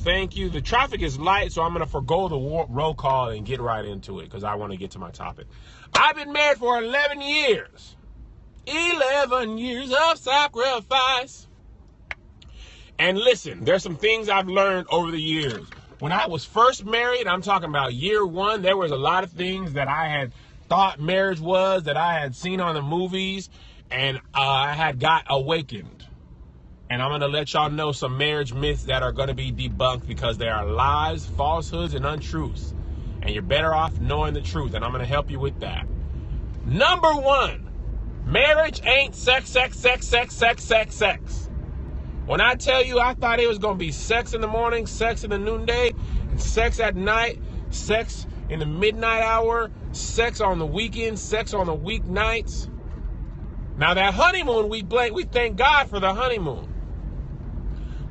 Thank you. The traffic is light, so I'm going to forgo the roll call and get right into it because I want to get to my topic. I've been married for 11 years. 11 years of sacrifice. And listen, there's some things I've learned over the years. When I was first married, I'm talking about year one, there was a lot of things that I had thought marriage was, that I had seen on the movies, and I had got awakened. And I'm going to let y'all know some marriage myths that are going to be debunked because they are lies, falsehoods, and untruths. And you're better off knowing the truth, and I'm going to help you with that. Number one, marriage ain't sex. When I tell you I thought it was going to be sex in the morning, sex in the noonday, and sex at night, sex in the midnight hour, sex on the weekends, sex on the weeknights. Now that honeymoon, we thank God for the honeymoon.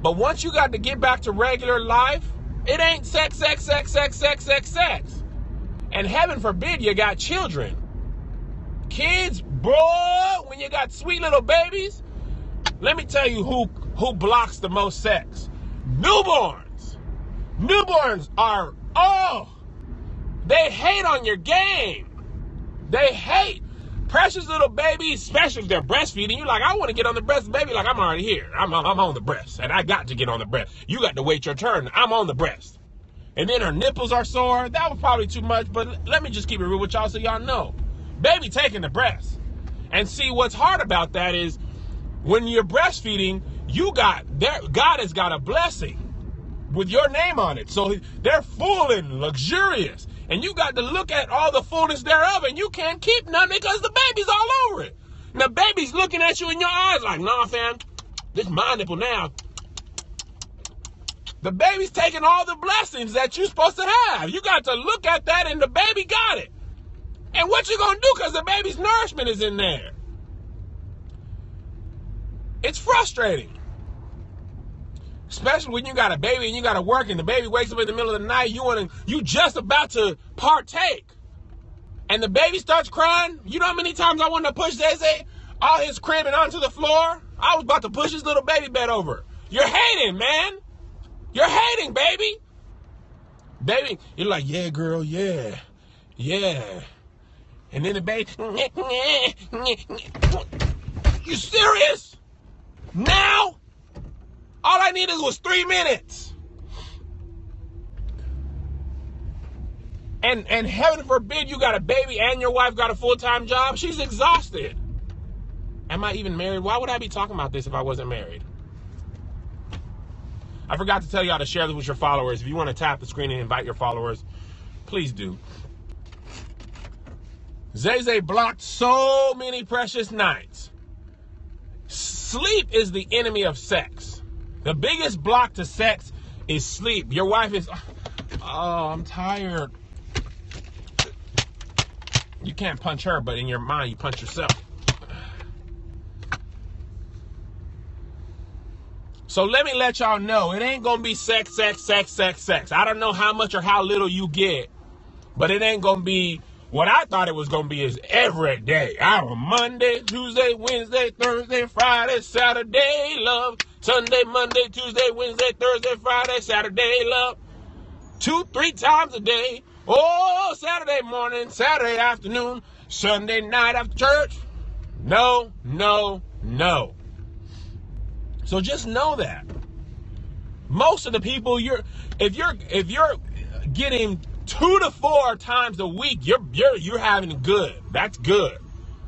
But once you got to get back to regular life, it ain't sex. And heaven forbid you got children. Kids, bro, when you got sweet little babies, let me tell you who blocks the most sex. Newborns. Newborns are, they hate on your game. They hate. Precious little babies, especially if they're breastfeeding, you're like, I want to get on the breast, baby. Like, I'm already here. I'm on the breast, and I got to get on the breast. You got to wait your turn. I'm on the breast. And then her nipples are sore. That was probably too much, but let me just keep it real with y'all so y'all know. Baby taking the breast. And see, what's hard about that is when you're breastfeeding, God has got a blessing with your name on it. So they're full and luxurious. And you got to look at all the fullness thereof, and you can't keep none because the baby's all over it. And the baby's looking at you in your eyes like, nah, fam, this is my nipple now. The baby's taking all the blessings that you're supposed to have. You got to look at that, and the baby got it. And what you going to do because the baby's nourishment is in there? It's frustrating. Especially when you got a baby and you got to work and the baby wakes up in the middle of the night, you just about to partake. And the baby starts crying. You know how many times I wanted to push Zay out his crib and onto the floor? I was about to push his little baby bed over. You're hating, man. You're hating, baby. Baby, you're like, yeah, girl, yeah. And then the baby, you serious? Now? All I needed was 3 minutes. And heaven forbid you got a baby and your wife got a full-time job. She's exhausted. Am I even married? Why would I be talking about this if I wasn't married? I forgot to tell y'all to share this with your followers. If you want to tap the screen and invite your followers, please do. Zay blocked so many precious nights. Sleep is the enemy of sex. The biggest block to sex is sleep. Your wife is, I'm tired. You can't punch her, but in your mind, you punch yourself. So let me let y'all know, it ain't going to be sex. I don't know how much or how little you get, but it ain't going to be what I thought it was going to be is every day. Our Monday, Tuesday, Wednesday, Thursday, Friday, Saturday, love. Sunday, Monday, Tuesday, Wednesday, Thursday, Friday, Saturday, love. 2-3 times a day. Oh, Saturday morning, Saturday afternoon, Sunday night after church. No. So just know that. Most of the people if you're getting 2 to 4 times a week, you're having good. That's good.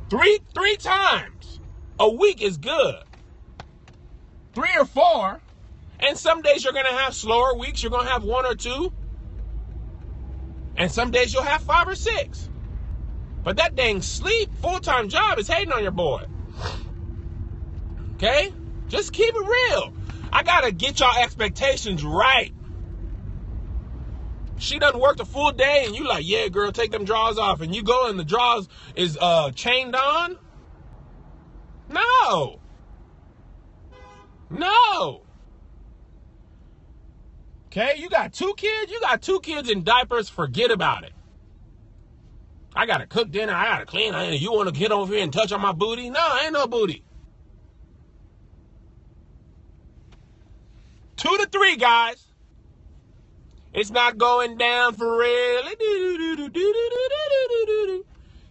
Three times a week is good. 3 or 4, and some days you're going to have slower weeks. You're going to have 1 or 2, and some days you'll have 5 or 6. But that dang sleep, full-time job is hating on your boy. Okay? Just keep it real. I got to get y'all expectations right. She doesn't work the full day, and you like, yeah, girl, take them drawers off, and you go and the drawers is chained on? No. Okay, you got 2 kids? You got 2 kids in diapers, forget about it. I got to cook dinner, I got to clean. You want to get over here and touch on my booty? No, ain't no booty. 2 to 3, guys. It's not going down for real.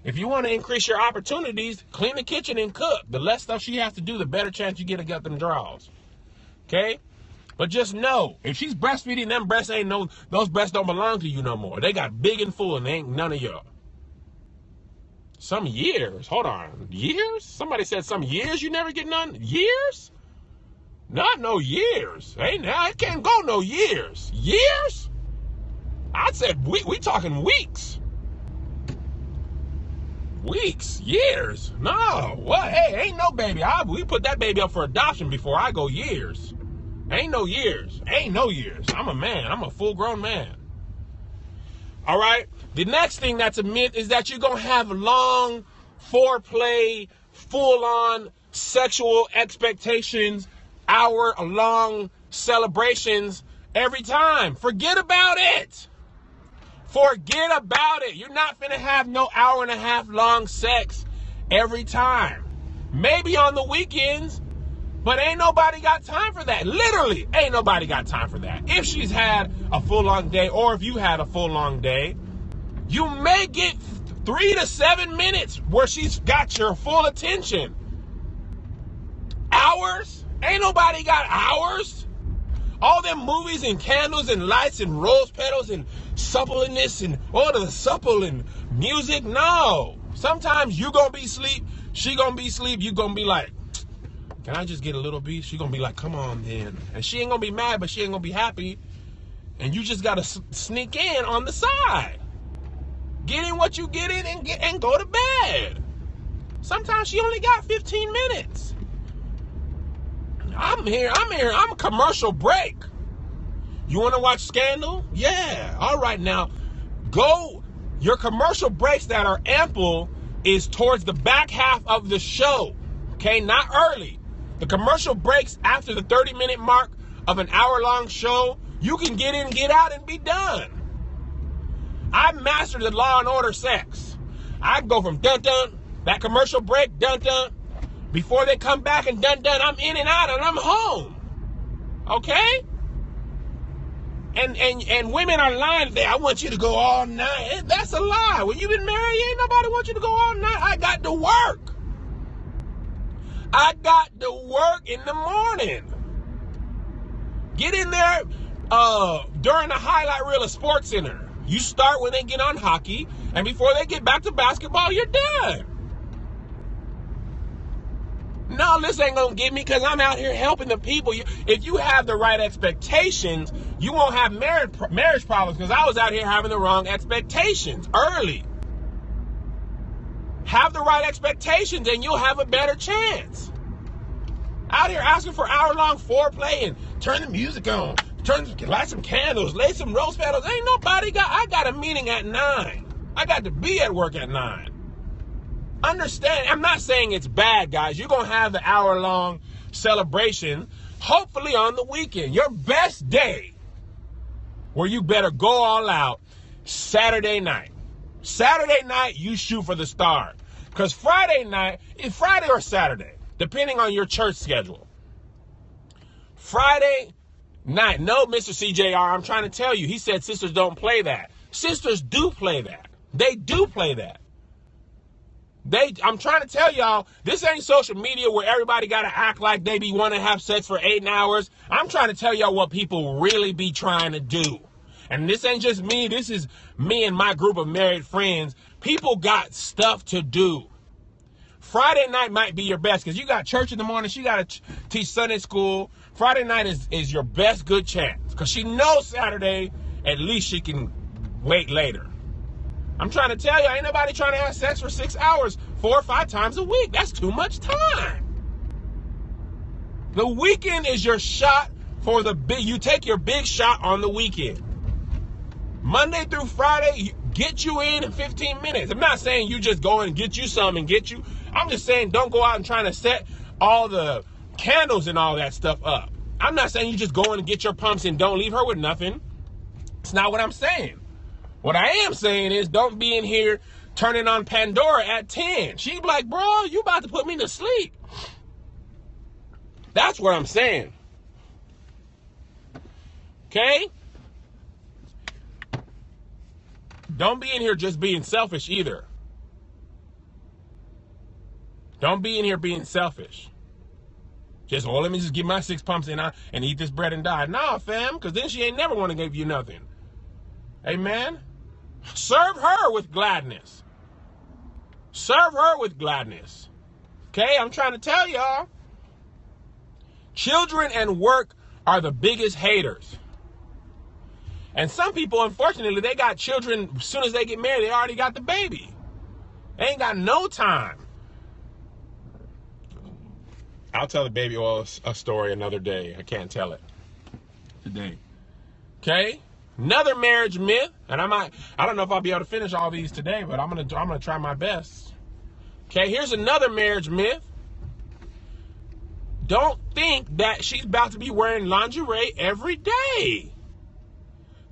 If you want to increase your opportunities, clean the kitchen and cook. The less stuff she has to do, the better chance you get to get them draws. Okay? But just know, if she's breastfeeding, them breasts those breasts don't belong to you no more. They got big and full and they ain't none of y'all. Some years. Hold on. Years? Somebody said some years you never get none? Years? Not no years. Ain't now it can't go no years. Years? I said we talking weeks. Weeks, years. No, what? Hey, ain't no baby. We put that baby up for adoption before I go years. Ain't no years. Ain't no years. I'm a man. I'm a full-grown man. All right? The next thing that's a myth is that you're going to have long foreplay, full-on sexual expectations, hour-long celebrations every time. Forget about it. Forget about it. You're not finna have no hour-and-a-half long sex every time. Maybe on the weekends, but ain't nobody got time for that. Literally, ain't nobody got time for that. If she's had a full long day, or if you had a full long day, you may get 3 to 7 minutes where she's got your full attention. Hours? Ain't nobody got hours. All them movies and candles and lights and rose petals and suppleness and all the supple and music. No. Sometimes you gonna be asleep, she gonna be asleep, you gonna be like, can I just get a little piece? She gonna be like, come on then. And she ain't gonna be mad, but she ain't gonna be happy. And you just gotta sneak in on the side. Get in what you get in and go to bed. Sometimes she only got 15 minutes. I'm here, I'm a commercial break. You want to watch Scandal? Yeah. All right, now, go. Your commercial breaks that are ample is towards the back half of the show, okay? Not early. The commercial breaks after the 30-minute mark of an hour-long show, you can get in, get out, and be done. I mastered the Law and Order sex. I go from dun-dun, that commercial break, dun-dun. Before they come back and dun-dun, I'm in and out and I'm home. Okay? And women are lying there. I want you to go all night. That's a lie. When you've been married, ain't nobody want you to go all night. I got to work. I got to work in the morning. Get in there during the highlight reel of SportsCenter. You start when they get on hockey, and before they get back to basketball, you're done. No, this ain't gonna get me because I'm out here helping the people. If you have the right expectations, you won't have marriage problems, because I was out here having the wrong expectations early. Have the right expectations and you'll have a better chance. Out here asking for hour-long foreplay and turn the music on, light some candles, lay some rose petals. Ain't nobody I got a meeting at 9. I got to be at work at 9. Understand, I'm not saying it's bad, guys. You're going to have the hour-long celebration, hopefully on the weekend. Your best day, where you better go all out, Saturday night. Saturday night, you shoot for the stars. Because Friday night, it's Friday or Saturday, depending on your church schedule. Friday night, no, Mr. CJR, I'm trying to tell you, he said sisters don't play that. Sisters do play that. They do play that. I'm trying to tell y'all, this ain't social media where everybody got to act like they be want to have sex for 8 hours. I'm trying to tell y'all what people really be trying to do. And this ain't just me. This is me and my group of married friends. People got stuff to do. Friday night might be your best because you got church in the morning. She got to teach Sunday school. Friday night is your best good chance because she knows Saturday, at least she can wait later. I'm trying to tell you, ain't nobody trying to have sex for 6 hours 4 or 5 times a week. That's too much time. The weekend is your shot for the big. You take your big shot on the weekend. Monday through Friday, get you in 15 minutes. I'm not saying you just go and get you some and get you. I'm just saying don't go out and trying to set all the candles and all that stuff up. I'm not saying you just go in and get your pumps and don't leave her with nothing. It's not what I'm saying. What I am saying is don't be in here turning on Pandora at 10. She be like, bro, you about to put me to sleep. That's what I'm saying. Okay? Don't be in here just being selfish either. Don't be in here being selfish. Just, oh, let me just get my 6 pumps and eat this bread and die. Nah, fam, because then she ain't never want to give you nothing. Amen? Serve her with gladness. Serve her with gladness. Okay, I'm trying to tell y'all. Children and work are the biggest haters. And some people, unfortunately, they got children as soon as they get married, they already got the baby. They ain't got no time. I'll tell the baby oil a story another day. I can't tell it today. Okay? Another marriage myth, and I don't know if I'll be able to finish all these today, but I'm gonna try my best. Okay, here's another marriage myth. Don't think that she's about to be wearing lingerie every day.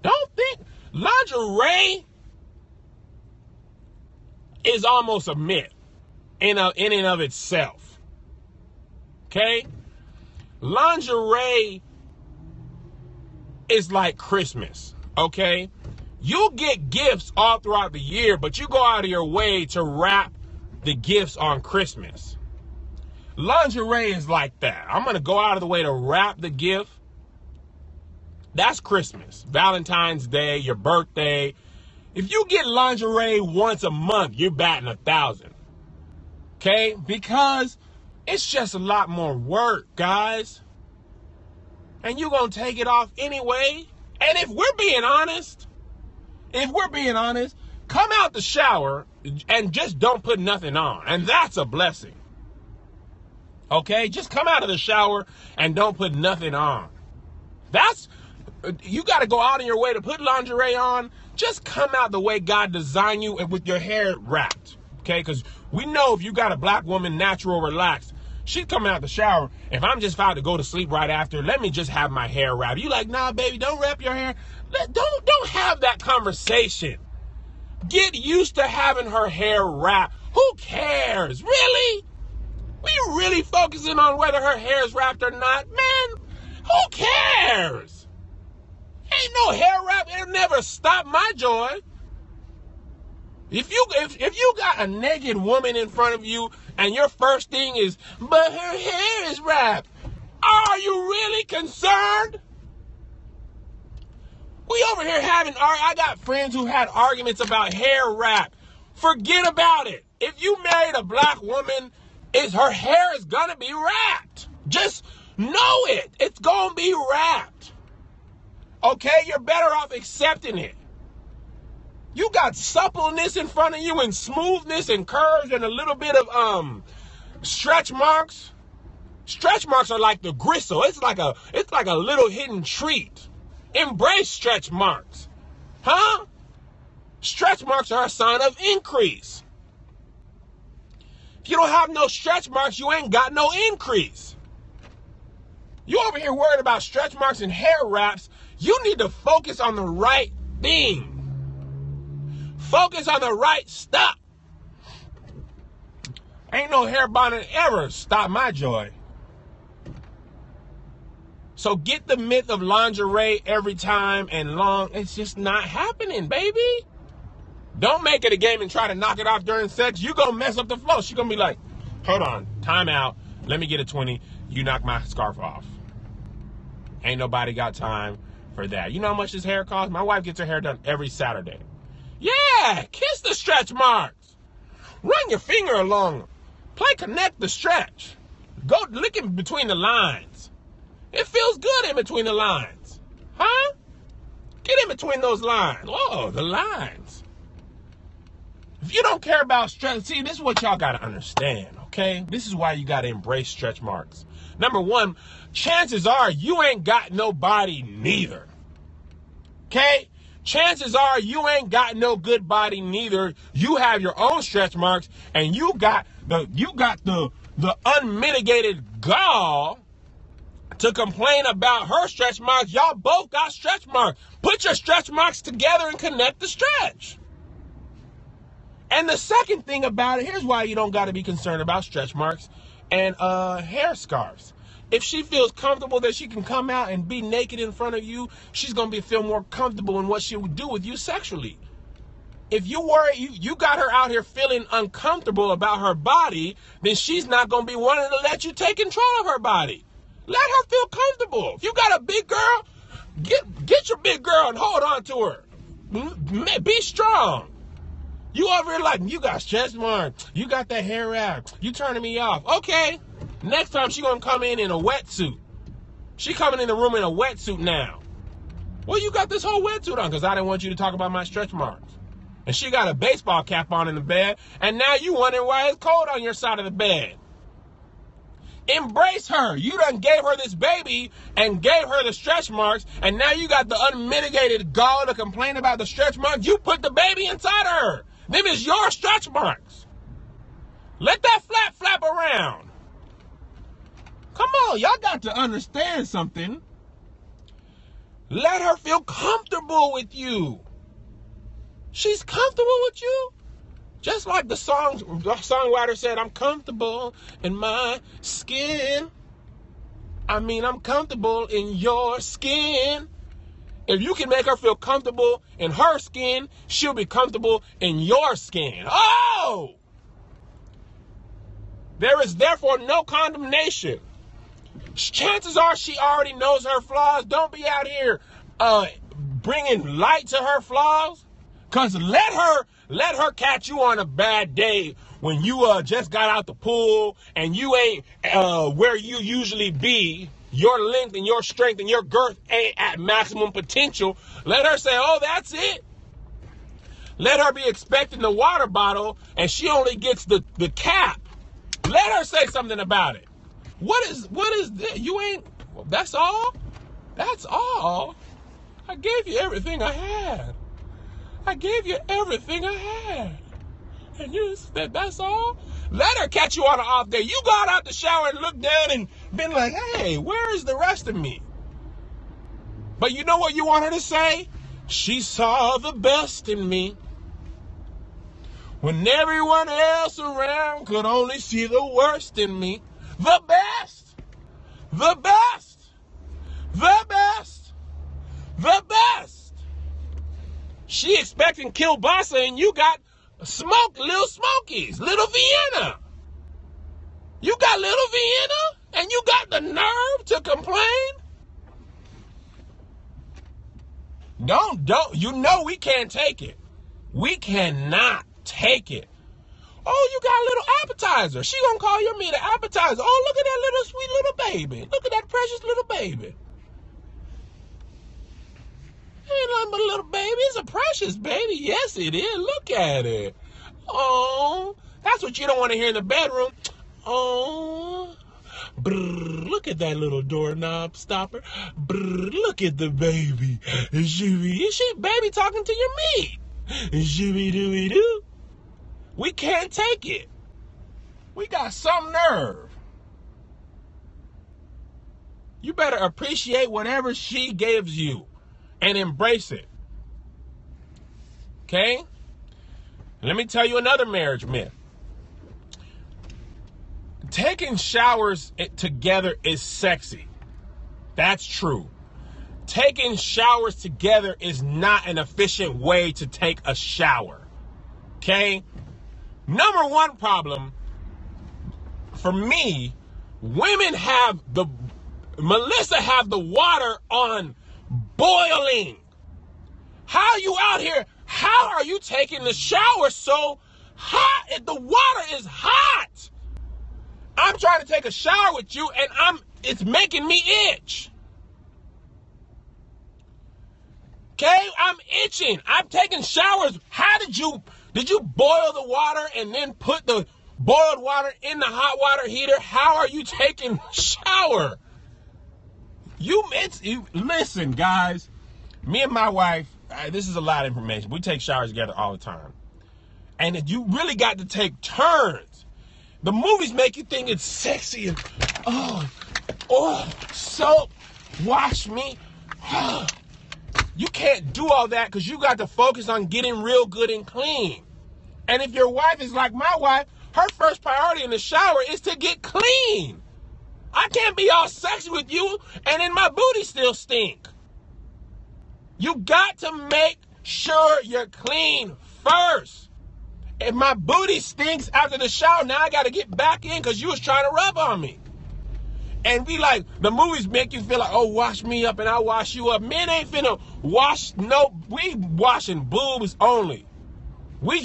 Don't think lingerie is almost a myth in and of itself. Okay? Lingerie is like Christmas. Okay? You get gifts all throughout the year, but you go out of your way to wrap the gifts on Christmas. Lingerie is like that. I'm going to go out of the way to wrap the gift. That's Christmas, Valentine's Day, your birthday. If you get lingerie once a month, you're batting 1,000. Okay? Because it's just a lot more work, guys. And you're going to take it off anyway. And if we're being honest, come out the shower and just don't put nothing on. And that's a blessing. Okay? Just come out of the shower and don't put nothing on. You got to go out of your way to put lingerie on. Just come out the way God designed you and with your hair wrapped. Okay? Because we know if you got a black woman, natural, relaxed, she's coming out the shower. If I'm just about to go to sleep right after, let me just have my hair wrapped. You like, nah, baby, don't wrap your hair. Don't have that conversation. Get used to having her hair wrapped. Who cares? Really? Were you really focusing on whether her hair is wrapped or not? Man, who cares? Ain't no hair wrap. It'll never stop my joy. If you got a naked woman in front of you and your first thing is, but her hair is wrapped, are you really concerned? We over here I got friends who had arguments about hair wrap. Forget about it. If you married a black woman, her hair is gonna be wrapped. Just know it. It's gonna be wrapped. Okay? You're better off accepting it. You got suppleness in front of you and smoothness and curves and a little bit of stretch marks. Stretch marks are like the gristle. It's like a little hidden treat. Embrace stretch marks. Huh? Stretch marks are a sign of increase. If you don't have no stretch marks, you ain't got no increase. You over here worried about stretch marks and hair wraps. You need to focus on the right thing. Focus on the right stuff. Ain't no hair bonnet ever stop my joy. So get the myth of lingerie every time and long. It's just not happening, baby. Don't make it a game and try to knock it off during sex. You gonna mess up the flow. She gonna be like, hold on, time out. Let me get a 20. You knock my scarf off. Ain't nobody got time for that. You know how much this hair costs? My wife gets her hair done every Saturday. Yeah, kiss the stretch marks. Run your finger along. Connect the stretch. Go lick in between the lines. It feels good in between the lines. Huh? Get in between those lines. Oh, the lines. If you don't care about stretch, see, this is what y'all got to understand, okay? This is why you got to embrace stretch marks. Number one, chances are you ain't got no body neither. Okay? Chances are you ain't got no good body neither. You have your own stretch marks, and you got the unmitigated gall to complain about her stretch marks. Y'all both got stretch marks. Put your stretch marks together and connect the stretch. And the second thing about it, here's why you don't got to be concerned about stretch marks and hair scarves. If she feels comfortable that she can come out and be naked in front of you, she's going to feel more comfortable in what she would do with you sexually. If you worry, you got her out here feeling uncomfortable about her body, then she's not going to be wanting to let you take control of her body. Let her feel comfortable. If you got a big girl, get your big girl and hold on to her. Be strong. You over here like, you got stretch marks. You got that hair wrap. You turning me off. Okay. Next time she going to come in a wetsuit. She coming in the room in a wetsuit now. Well, you got this whole wetsuit on because I didn't want you to talk about my stretch marks. And she got a baseball cap on in the bed, and now you wondering why it's cold on your side of the bed. Embrace her. You done gave her this baby and gave her the stretch marks, and now you got the unmitigated gall to complain about the stretch marks. You put the baby inside her. Them is your stretch marks. Let that flap around. Come on, y'all got to understand something. Let her feel comfortable with you. She's comfortable with you. Just like the songwriter said, I'm comfortable in my skin. I mean, I'm comfortable in your skin. If you can make her feel comfortable in her skin, she'll be comfortable in your skin. Oh! There is therefore no condemnation. Chances are she already knows her flaws. Don't be out here bringing light to her flaws. Because let her catch you on a bad day when you just got out the pool and you ain't where you usually be. Your length and your strength and your girth ain't at maximum potential. Let her say, oh, that's it. Let her be expecting the water bottle and she only gets the cap. Let her say something about it. What is this? You ain't, that's all? That's all? I gave you everything I had. I gave you everything I had. And you said that's all? Let her catch you on an off day. You got out the shower and looked down and been like, hey, where is the rest of me? But you know what you want her to say? She saw the best in me. When everyone else around could only see the worst in me. The best. The best. The best. The best. She expecting kielbasa and you got little Smokies, little Vienna. You got little Vienna and you got the nerve to complain? Don't, you know we can't take it. We cannot take it. Oh, you got a little appetizer. She gonna call your meat an appetizer. Oh, look at that little sweet little baby. Look at that precious little baby. Ain't nothing but a little baby. It's a precious baby. Yes, it is. Look at it. Oh, that's what you don't want to hear in the bedroom. Oh, brrr, look at that little doorknob stopper. Brrr, look at the baby. Is she baby talking to your meat? Shooby-dooby-doo. We can't take it. We got some nerve. You better appreciate whatever she gives you and embrace it. Okay? Let me tell you another marriage myth. Taking showers together is sexy. That's true. Taking showers together is not an efficient way to take a shower. Okay? Number one problem for me, Melissa have the water on boiling. How are you out here? How are you taking the shower so hot if the water is hot? I'm trying to take a shower with you and it's making me itch. Okay, I'm itching. I'm taking showers. How did you boil the water and then put the boiled water in the hot water heater? How are you taking a shower? Listen, guys. Me and my wife, this is a lot of information. We take showers together all the time. And you really got to take turns. The movies make you think it's sexy and, soap, wash me. You can't do all that because you got to focus on getting real good and clean. And if your wife is like my wife, her first priority in the shower is to get clean. I can't be all sexy with you and then my booty still stink. You got to make sure you're clean first. If my booty stinks after the shower, now I got to get back in because you was trying to rub on me. And be like, the movies make you feel like, oh, wash me up and I'll wash you up. Men ain't finna wash, no, we washing boobs only. We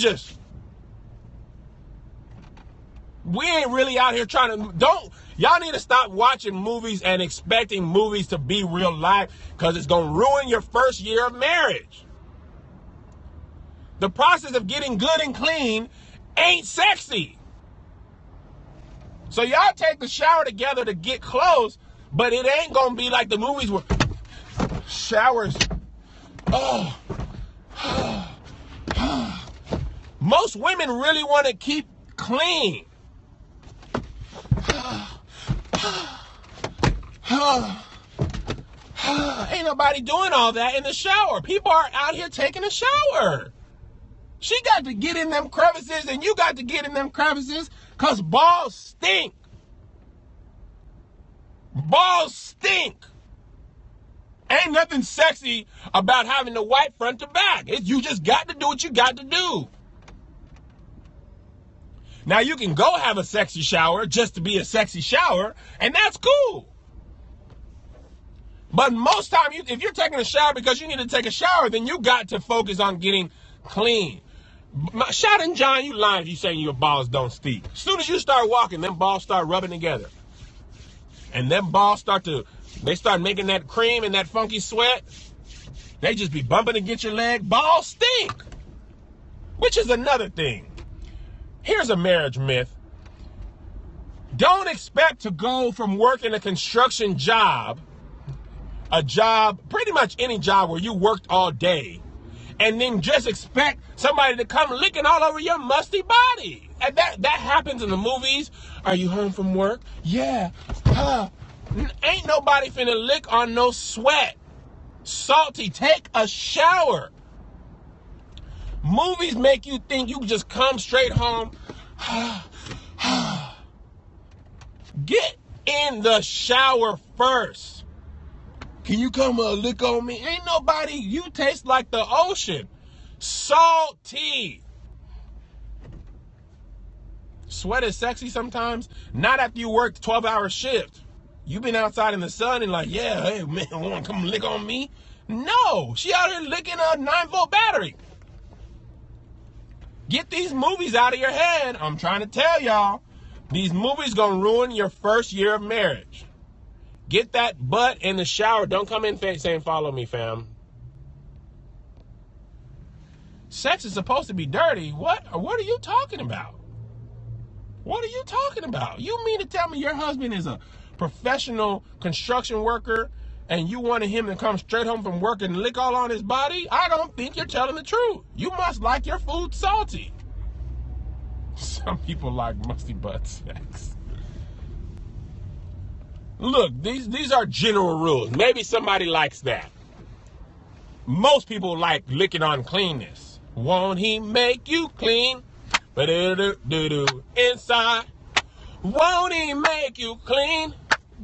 ain't really out here trying to, y'all need to stop watching movies and expecting movies to be real life because it's going to ruin your first year of marriage. The process of getting good and clean ain't sexy. So y'all take the shower together to get close, but it ain't going to be like the movies where showers. Oh. Most women really want to keep clean. Ain't nobody doing all that in the shower. People are out here taking a shower. She got to get in them crevices and you got to get in them crevices because balls stink. Balls stink. Ain't nothing sexy about having the white front to back. You just got to do what you got to do. Now you can go have a sexy shower just to be a sexy shower, and that's cool. But most time, if you're taking a shower because you need to take a shower, then you got to focus on getting clean. Shout and John, you lying if you saying your balls don't stink. As soon as you start walking, them balls start rubbing together. And them balls start making that cream and that funky sweat. They just be bumping against your leg. Balls stink. Which is another thing. Here's a marriage myth. Don't expect to go from working a construction job, pretty much any job where you worked all day, and then just expect somebody to come licking all over your musty body. And that happens in the movies. Are you home from work? Yeah. Ain't nobody finna lick on no sweat. Salty, take a shower. Movies make you think you just come straight home. Get in the shower first. Can you come lick on me? Ain't nobody, you taste like the ocean. Salty. Sweat is sexy sometimes. Not after you worked 12-hour shift. You been outside in the sun and like, yeah, hey man, wanna come lick on me? No, she out here licking a 9-volt battery. Get these movies out of your head. I'm trying to tell y'all, these movies gonna ruin your first year of marriage. Get that butt in the shower. Don't come in saying, follow me, fam. Sex is supposed to be dirty. What are you talking about? What are you talking about? You mean to tell me your husband is a professional construction worker and you wanted him to come straight home from work and lick all on his body? I don't think you're telling the truth. You must like your food salty. Some people like musty butt sex. Look, these are general rules. Maybe somebody likes that. Most people like licking on cleanness. Won't he make you clean? Inside. Won't he make you clean?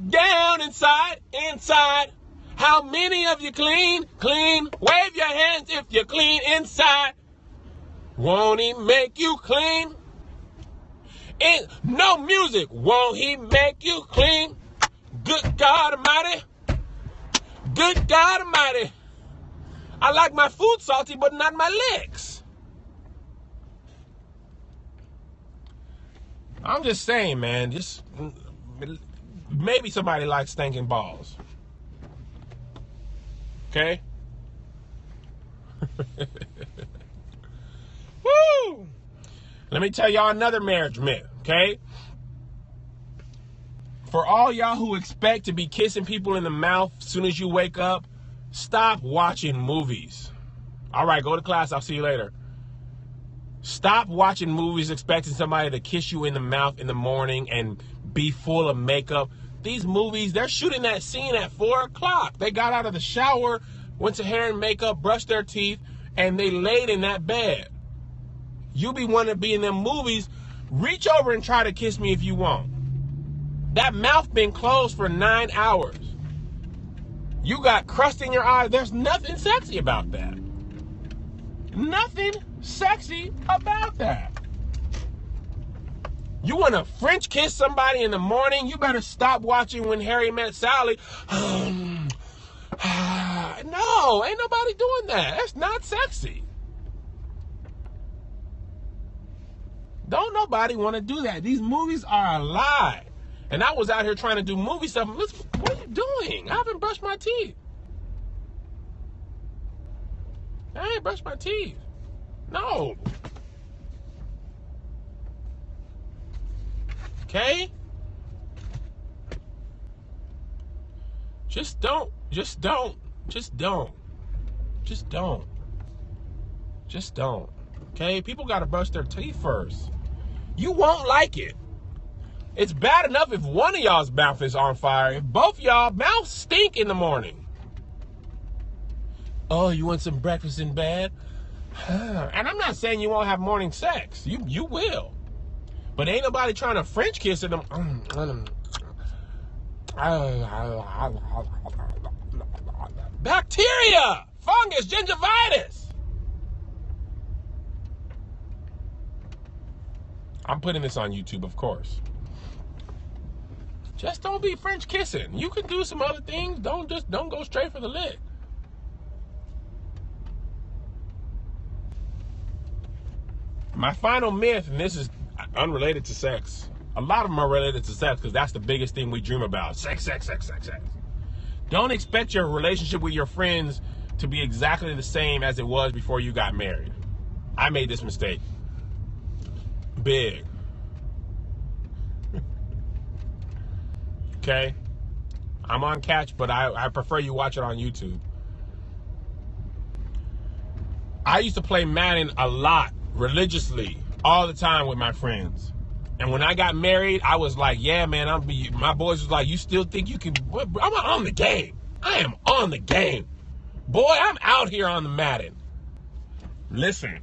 Down inside. How many of you clean? Wave your hands if you're clean inside. Won't he make you clean? No music. Won't he make you clean? Good God Almighty. Good God Almighty. I like my food salty, but not my legs. I'm just saying, man. Just maybe somebody likes stinking balls. Okay? Woo! Let me tell y'all another marriage myth, okay? For all y'all who expect to be kissing people in the mouth as soon as you wake up, stop watching movies. All right, go to class. I'll see you later. Stop watching movies expecting somebody to kiss you in the mouth in the morning and be full of makeup. These movies, they're shooting that scene at 4 o'clock. They got out of the shower, went to hair and makeup, brushed their teeth, and they laid in that bed. You be wanting to be in them movies. Reach over and try to kiss me if you want. That mouth been closed for 9 hours. You got crust in your eye. There's nothing sexy about that. Nothing sexy about that. You want to French kiss somebody in the morning? You better stop watching When Harry Met Sally. No, ain't nobody doing that. That's not sexy. Don't nobody want to do that. These movies are a lie. And I was out here trying to do movie stuff. Listen, what are you doing? I haven't brushed my teeth. I ain't brushed my teeth. No. Okay? Just don't. Just don't. Just don't. Just don't. Just don't. Okay? People got to brush their teeth first. You won't like it. It's bad enough if one of y'all's mouth is on fire. If both of y'all mouths stink in the morning. Oh, you want some breakfast in bed? And I'm not saying you won't have morning sex. You will. But ain't nobody trying to French kiss in them. Bacteria, fungus, gingivitis. I'm putting this on YouTube, of course. Just don't be French kissing. You can do some other things. Don't go straight for the lick. My final myth, and this is unrelated to sex. A lot of them are related to sex because that's the biggest thing we dream about. Sex, sex, sex, sex, sex. Don't expect your relationship with your friends to be exactly the same as it was before you got married. I made this mistake. Big. Okay? I'm on Catch, but I prefer you watch it on YouTube. I used to play Madden a lot, religiously, all the time with my friends. And when I got married, I was like, yeah, man, my boys was like, you still think you can? I'm on the game. I am on the game. Boy, I'm out here on the Madden. Listen,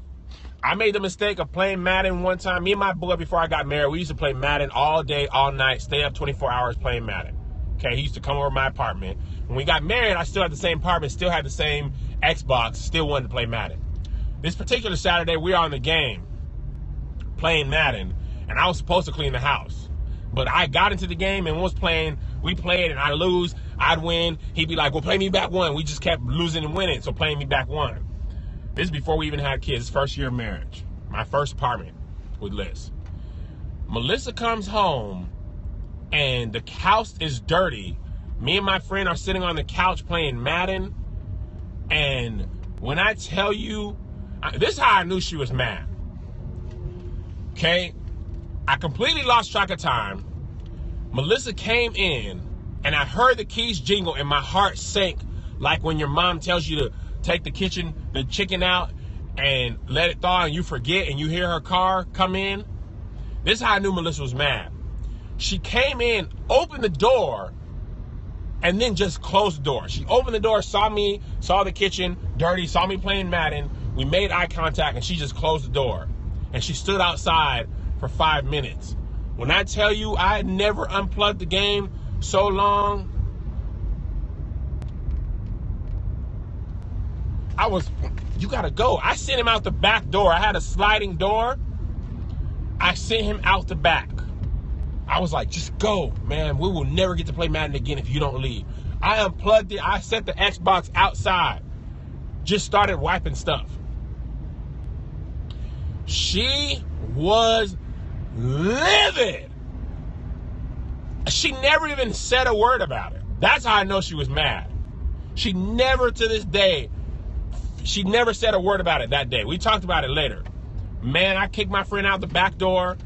I made the mistake of playing Madden one time. Me and my boy, before I got married, we used to play Madden all day, all night, stay up 24 hours playing Madden. Okay, he used to come over to my apartment. When we got married, I still had the same apartment, still had the same Xbox, still wanted to play Madden. This particular Saturday, we were on the game, playing Madden, and I was supposed to clean the house. But I got into the game and was playing, we played, and I lose, I'd win. He'd be like, well, play me back one. We just kept losing and winning, so playing me back one. This is before we even had kids, first year of marriage. My first apartment with Liz. Melissa comes home, and the house is dirty. Me and my friend are sitting on the couch playing Madden, and when I tell you, this is how I knew she was mad. Okay? I completely lost track of time. Melissa came in, and I heard the keys jingle, and my heart sank like when your mom tells you to take the chicken out and let it thaw, and you forget, and you hear her car come in. This is how I knew Melissa was mad. She came in, opened the door, and then just closed the door. She opened the door, saw me, saw the kitchen dirty, saw me playing Madden. We made eye contact, and she just closed the door. And she stood outside for 5 minutes. When I tell you I had never unplugged the game so long, you gotta go. I sent him out the back door. I had a sliding door. I sent him out the back. I was like, just go, man. We will never get to play Madden again if you don't leave. I unplugged it. I set the Xbox outside. Just started wiping stuff. She was livid. She never even said a word about it. That's how I know she was mad. She never, to this day, she never said a word about it that day. We talked about it later. Man, I kicked my friend out the back door,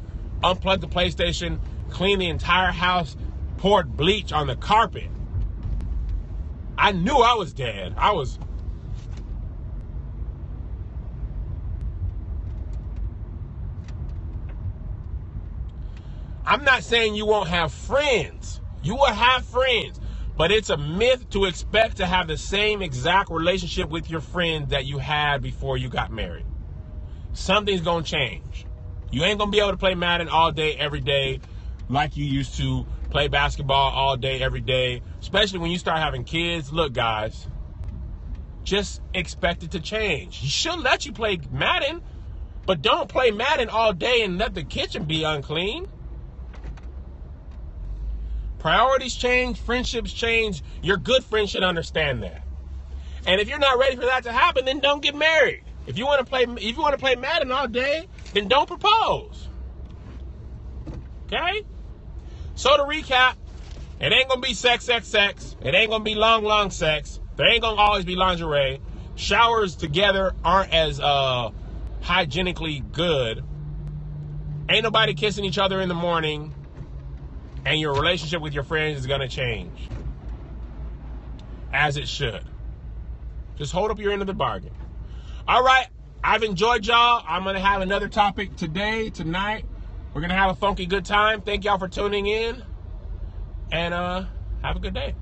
unplugged the PlayStation, cleaned the entire house, poured bleach on the carpet. I knew I was dead. I'm not saying you won't have friends. You will have friends. But it's a myth to expect to have the same exact relationship with your friends that you had before you got married. Something's going to change. You ain't going to be able to play Madden all day, every day, like you used to play basketball all day, every day, especially when you start having kids. Look, guys, just expect it to change. She'll let you play Madden, but don't play Madden all day and let the kitchen be unclean. Priorities change, friendships change. Your good friend should understand that. And if you're not ready for that to happen, then don't get married. If you want to play Madden all day, then don't propose. Okay? So to recap, it ain't gonna be sex. It ain't gonna be long sex. There ain't gonna always be lingerie. Showers together aren't as hygienically good. Ain't nobody kissing each other in the morning. And your relationship with your friends is gonna change. As it should. Just hold up your end of the bargain. All right, I've enjoyed y'all. I'm gonna have another topic tonight. We're gonna have a funky good time. Thank y'all for tuning in. And have a good day.